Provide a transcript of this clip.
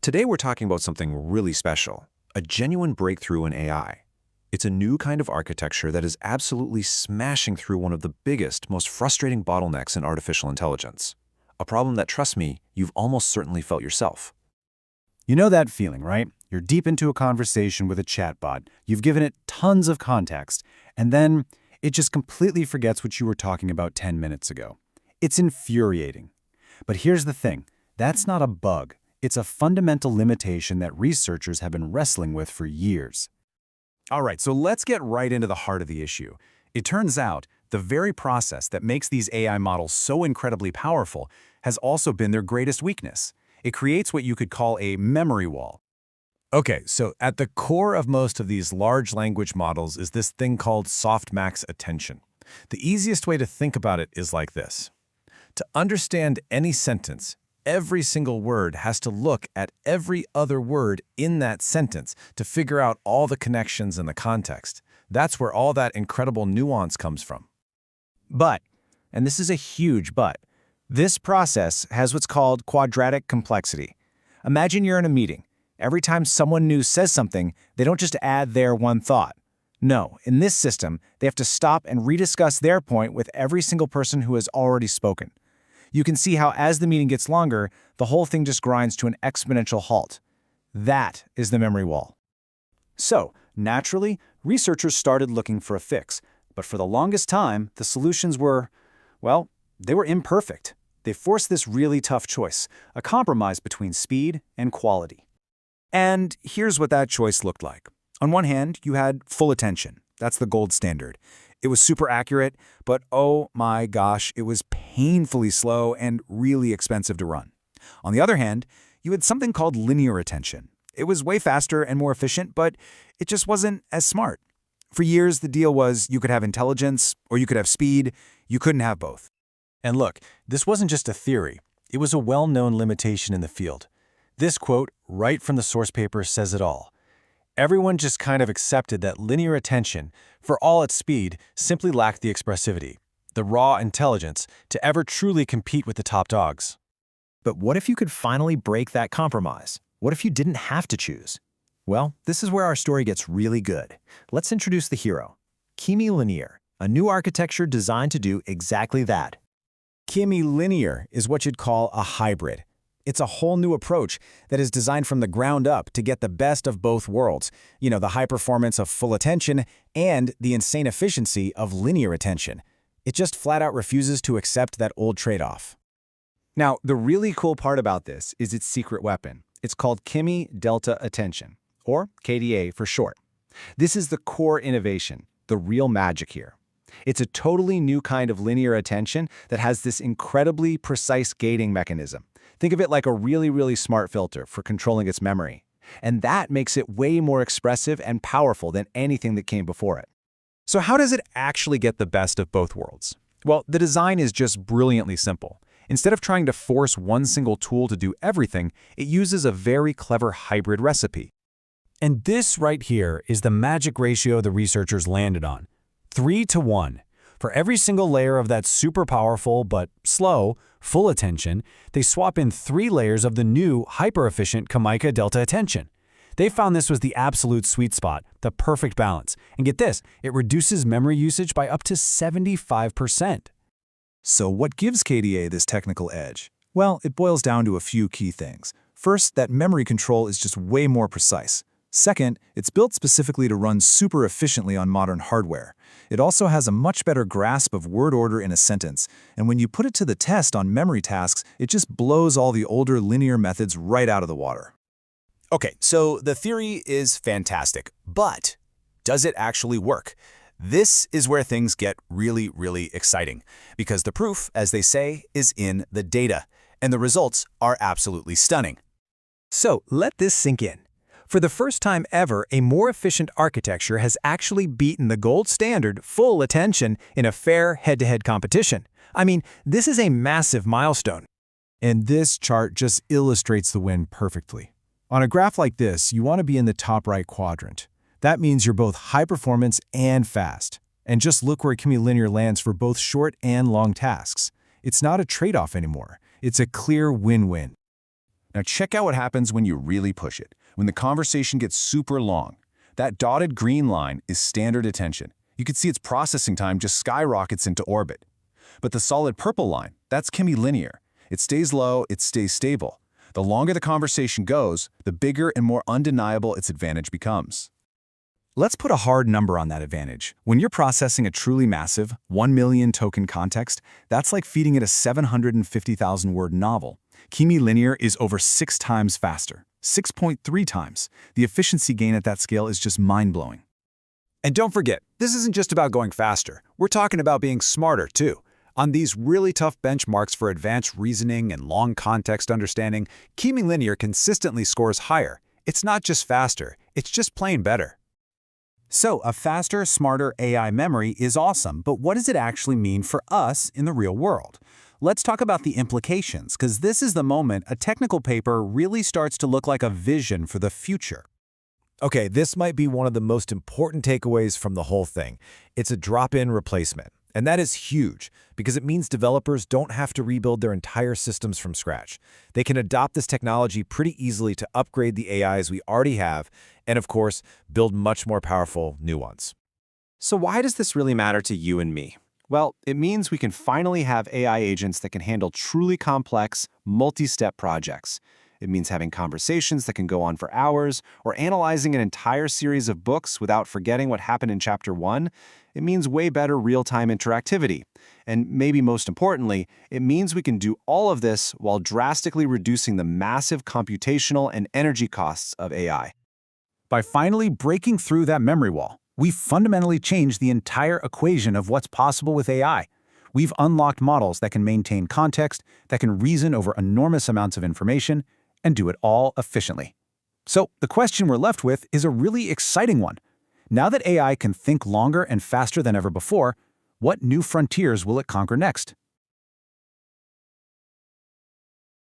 Today we're talking about something really special, a genuine breakthrough in AI. It's a new kind of architecture that is absolutely smashing through one of the biggest, most frustrating bottlenecks in artificial intelligence. A problem that, trust me, you've almost certainly felt yourself. You know that feeling, right? You're deep into a conversation with a chatbot, you've given it tons of context, and then it just completely forgets what you were talking about 10 minutes ago. It's infuriating. But here's the thing, that's not a bug. It's a fundamental limitation that researchers have been wrestling with for years. All right, so let's get right into the heart of the issue. It turns out the very process that makes these AI models so incredibly powerful has also been their greatest weakness. It creates what you could call a memory wall. Okay, so at the core of most of these large language models is this thing called softmax attention. The easiest way to think about it is like this. To understand any sentence, every single word has to look at every other word in that sentence to figure out all the connections and the context. That's where all that incredible nuance comes from. But, and this is a huge but, this process has what's called quadratic complexity. Imagine you're in a meeting. Every time someone new says something, they don't just add their one thought. No, in this system, they have to stop and rediscuss their point with every single person who has already spoken. You can see how as the meeting gets longer, the whole thing just grinds to an exponential halt. That is the memory wall. So, naturally, researchers started looking for a fix, but for the longest time, the solutions were, well, they were imperfect. They forced this really tough choice, a compromise between speed and quality. And here's what that choice looked like. On one hand, you had full attention. That's the gold standard. It was super accurate, but oh my gosh, it was painfully slow and really expensive to run. On the other hand, you had something called linear attention. It was way faster and more efficient, but it just wasn't as smart. For years, the deal was you could have intelligence or you could have speed. You couldn't have both. And look, this wasn't just a theory. It was a well-known limitation in the field. This quote, right from the source paper, says it all. Everyone just kind of accepted that linear attention, for all its speed, simply lacked the expressivity, the raw intelligence, to ever truly compete with the top dogs. But what if you could finally break that compromise? What if you didn't have to choose? Well, this is where our story gets really good. Let's introduce the hero, Kimi Linear, a new architecture designed to do exactly that. Kimi Linear is what you'd call a hybrid. It's a whole new approach that is designed from the ground up to get the best of both worlds. You know, the high performance of full attention and the insane efficiency of linear attention. It just flat out refuses to accept that old trade-off. Now, the really cool part about this is its secret weapon. It's called Kimi Delta Attention, or KDA for short. This is the core innovation, the real magic here. It's a totally new kind of linear attention that has this incredibly precise gating mechanism. Think of it like a really, really smart filter for controlling its memory. And that makes it way more expressive and powerful than anything that came before it. So how does it actually get the best of both worlds? Well, the design is just brilliantly simple. Instead of trying to force one single tool to do everything, it uses a very clever hybrid recipe. And this right here is the magic ratio the researchers landed on. 3-to-1. For every single layer of that super powerful but slow, full attention, they swap in 3 layers of the new, hyper-efficient Kimi Delta Attention. They found this was the absolute sweet spot, the perfect balance. And get this, it reduces memory usage by up to 75%. So what gives KDA this technical edge? Well, it boils down to a few key things. First, that memory control is just way more precise. Second, it's built specifically to run super efficiently on modern hardware. It also has a much better grasp of word order in a sentence, and when you put it to the test on memory tasks, it just blows all the older linear methods right out of the water. Okay, so the theory is fantastic, but does it actually work? This is where things get really, really exciting, because the proof, as they say, is in the data, and the results are absolutely stunning. So let this sink in. For the first time ever, a more efficient architecture has actually beaten the gold standard full attention in a fair head-to-head competition. I mean, this is a massive milestone. And this chart just illustrates the win perfectly. On a graph like this, you want to be in the top right quadrant. That means you're both high performance and fast. And just look where Kimi Linear lands for both short and long tasks. It's not a trade-off anymore. It's a clear win-win. Now check out what happens when you really push it, when the conversation gets super long. That dotted green line is standard attention. You can see its processing time just skyrockets into orbit. But the solid purple line, that's Kimi linear. It stays low, it stays stable. The longer the conversation goes, the bigger and more undeniable its advantage becomes. Let's put a hard number on that advantage. When you're processing a truly massive, 1 million token context, that's like feeding it a 750,000-word novel. Kimi linear is over 6 times faster, 6.3 times. The efficiency gain at that scale is just mind-blowing. And don't forget, this isn't just about going faster. We're talking about being smarter, too. On these really tough benchmarks for advanced reasoning and long context understanding, Kimi linear consistently scores higher. It's not just faster, it's just plain better. So, a faster, smarter AI memory is awesome, but what does it actually mean for us in the real world? Let's talk about the implications, because this is the moment a technical paper really starts to look like a vision for the future. Okay, this might be one of the most important takeaways from the whole thing. It's a drop-in replacement. And that is huge, because it means developers don't have to rebuild their entire systems from scratch. They can adopt this technology pretty easily to upgrade the AIs we already have, and of course, build much more powerful new ones. So why does this really matter to you and me? Well, it means we can finally have AI agents that can handle truly complex, multi-step projects. It means having conversations that can go on for hours, or analyzing an entire series of books without forgetting what happened in Chapter 1. It means way better real-time interactivity. And maybe most importantly, it means we can do all of this while drastically reducing the massive computational and energy costs of AI. By finally breaking through that memory wall, we've fundamentally changed the entire equation of what's possible with AI. We've unlocked models that can maintain context, that can reason over enormous amounts of information, and do it all efficiently. So the question we're left with is a really exciting one. Now that AI can think longer and faster than ever before, what new frontiers will it conquer next?